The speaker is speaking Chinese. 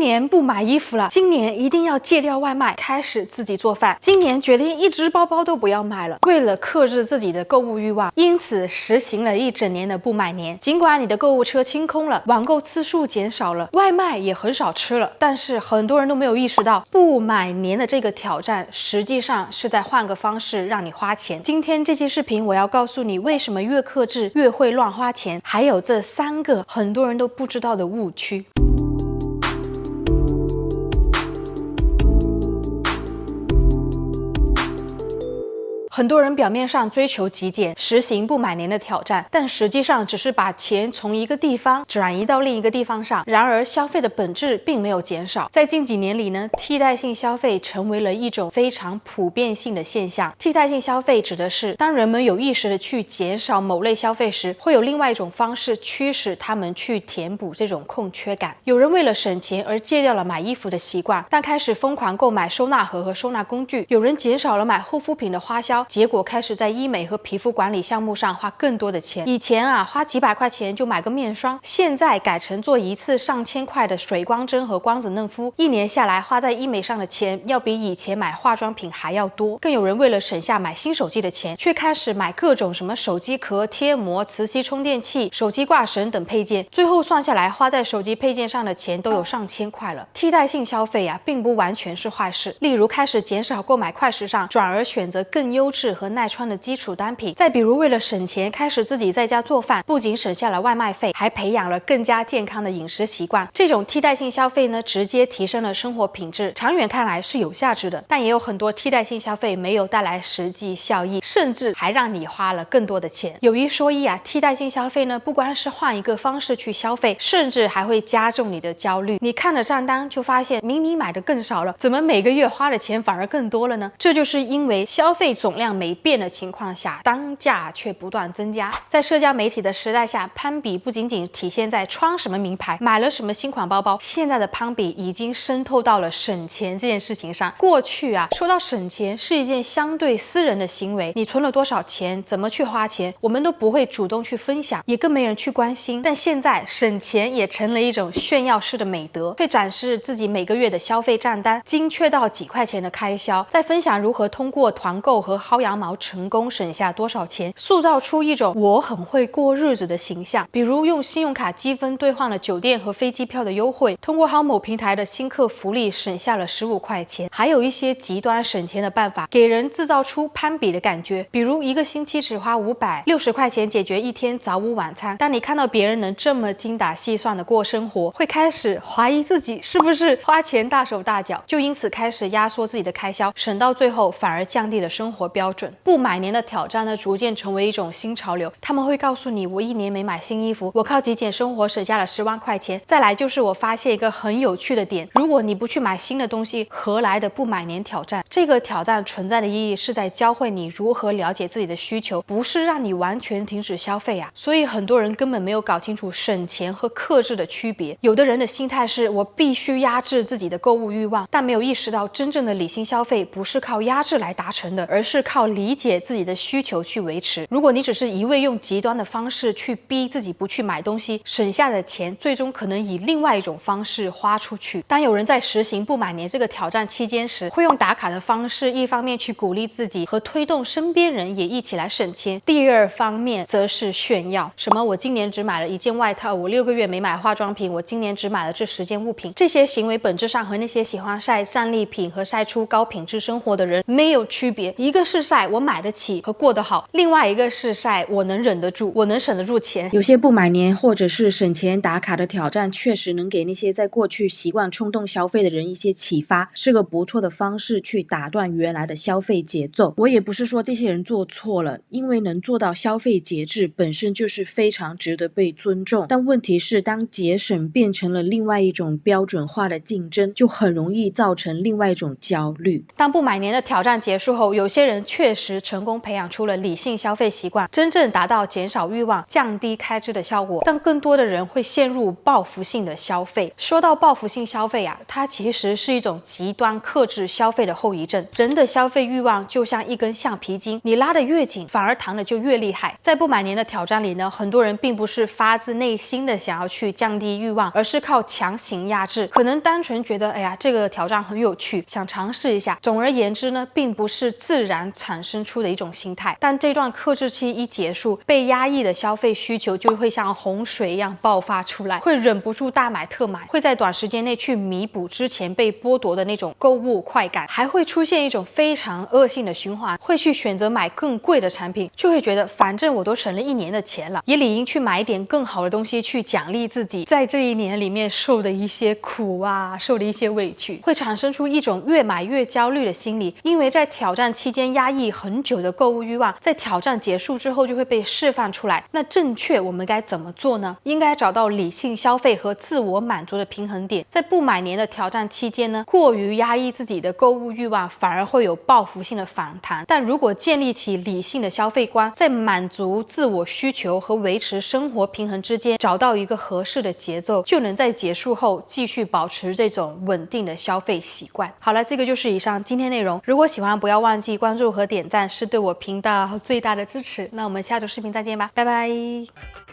年不买衣服了，今年一定要戒掉外卖，开始自己做饭。今年决定一只包包都不要买了，为了克制自己的购物欲望，因此实行了一整年的不买年。尽管你的购物车清空了，网购次数减少了，外卖也很少吃了，但是很多人都没有意识到，不买年的这个挑战实际上是在换个方式让你花钱。今天这期视频我要告诉你，为什么越克制越会乱花钱，还有这3个很多人都不知道的误区。很多人表面上追求极简，实行不买年的挑战，但实际上只是把钱从一个地方转移到另一个地方上。然而，消费的本质并没有减少。在近几年里呢，替代性消费成为了一种非常普遍性的现象。替代性消费指的是，当人们有意识的去减少某类消费时，会有另外一种方式驱使他们去填补这种空缺感。有人为了省钱而戒掉了买衣服的习惯，但开始疯狂购买收纳盒和收纳工具。有人减少了买护肤品的花销，结果开始在医美和皮肤管理项目上花更多的钱。以前啊，花几百块钱就买个面霜，现在改成做一次上千块的水光针和光子嫩肤，一年下来花在医美上的钱要比以前买化妆品还要多。更有人为了省下买新手机的钱，却开始买各种什么手机壳、贴膜、磁吸充电器、手机挂绳等配件，最后算下来花在手机配件上的钱都有上千块了。替代性消费啊，并不完全是坏事。例如开始减少购买快时尚，转而选择更优质和耐穿的基础单品。再比如为了省钱，开始自己在家做饭，不仅省下了外卖费，还培养了更加健康的饮食习惯。这种替代性消费呢，直接提升了生活品质，长远看来是有价值的。但也有很多替代性消费没有带来实际效益，甚至还让你花了更多的钱。有一说一啊，替代性消费呢，不光是换一个方式去消费，甚至还会加重你的焦虑。你看了账单就发现明明买的更少了，怎么每个月花的钱反而更多了呢？这就是因为消费总量没变的情况下，单价却不断增加。在社交媒体的时代下，攀比不仅仅体现在穿什么名牌、买了什么新款包包，现在的攀比已经渗透到了省钱这件事情上。过去啊，说到省钱是一件相对私人的行为，你存了多少钱，怎么去花钱，我们都不会主动去分享，也更没人去关心。但现在省钱也成了一种炫耀式的美德，会展示自己每个月的消费账单，精确到几块钱的开销，再分享如何通过团购和薅羊毛成功省下多少钱，塑造出一种我很会过日子的形象。比如用信用卡积分兑换了酒店和飞机票的优惠，通过薅某平台的新客福利省下了15块钱。还有一些极端省钱的办法，给人制造出攀比的感觉，比如一个星期只花560块钱解决一天早午晚餐。当你看到别人能这么精打细算的过生活，会开始怀疑自己是不是花钱大手大脚，就因此开始压缩自己的开销，省到最后反而降低了生活标准。不买年的挑战呢，逐渐成为一种新潮流。他们会告诉你，我1年没买新衣服，我靠极简生活省下了10万块钱。再来就是我发现一个很有趣的点，如果你不去买新的东西，何来的不买年挑战？这个挑战存在的意义是在教会你如何了解自己的需求，不是让你完全停止消费啊。所以很多人根本没有搞清楚省钱和克制的区别。有的人的心态是我必须压制自己的购物欲望，但没有意识到真正的理性消费不是靠压制来达成的，而是靠理解自己的需求去维持。如果你只是一味用极端的方式去逼自己不去买东西，省下的钱最终可能以另外一种方式花出去。当有人在实行不买年这个挑战期间时，会用打卡的方式，一方面去鼓励自己和推动身边人也一起来省钱，第二方面则是炫耀，什么我今年只买了1件外套，我6个月没买化妆品，我今年只买了这10件物品。这些行为本质上和那些喜欢晒战利品和晒出高品质生活的人没有区别，一个是晒我买得起和过得好，另外一个是晒我能忍得住，我能省得住钱。有些不买年或者是省钱打卡的挑战，确实能给那些在过去习惯冲动消费的人一些启发，是个不错的方式去打断原来的消费节奏。我也不是说这些人做错了，因为能做到消费节制本身就是非常值得被尊重。但问题是，当节省变成了另外一种标准化的竞争，就很容易造成另外一种焦虑。当不买年的挑战结束后，有些人人确实成功培养出了理性消费习惯，真正达到减少欲望、降低开支的效果，但更多的人会陷入报复性的消费。说到报复性消费啊，它其实是一种极端克制消费的后遗症。人的消费欲望就像一根橡皮筋，你拉得越紧，反而弹得就越厉害。在不买年的挑战里呢，很多人并不是发自内心的想要去降低欲望，而是靠强行压制，可能单纯觉得哎呀这个挑战很有趣，想尝试一下。总而言之呢，并不是自然产生出的一种心态。但这段克制期一结束，被压抑的消费需求就会像洪水一样爆发出来，会忍不住大买特买，会在短时间内去弥补之前被剥夺的那种购物快感，还会出现一种非常恶性的循环，会去选择买更贵的产品，就会觉得反正我都省了1年的钱了，也理应去买一点更好的东西去奖励自己在这1年里面受的一些苦啊，受的一些委屈，会产生出一种越买越焦虑的心理。因为在挑战期间压抑很久的购物欲望，在挑战结束之后就会被释放出来。那正确我们该怎么做呢？应该找到理性消费和自我满足的平衡点。在不买年的挑战期间呢，过于压抑自己的购物欲望反而会有报复性的反弹。但如果建立起理性的消费观，在满足自我需求和维持生活平衡之间找到一个合适的节奏，就能在结束后继续保持这种稳定的消费习惯。好了，这个就是以上今天内容。如果喜欢，不要忘记关注和点赞，是对我频道最大的支持。那我们下周视频再见吧，拜拜。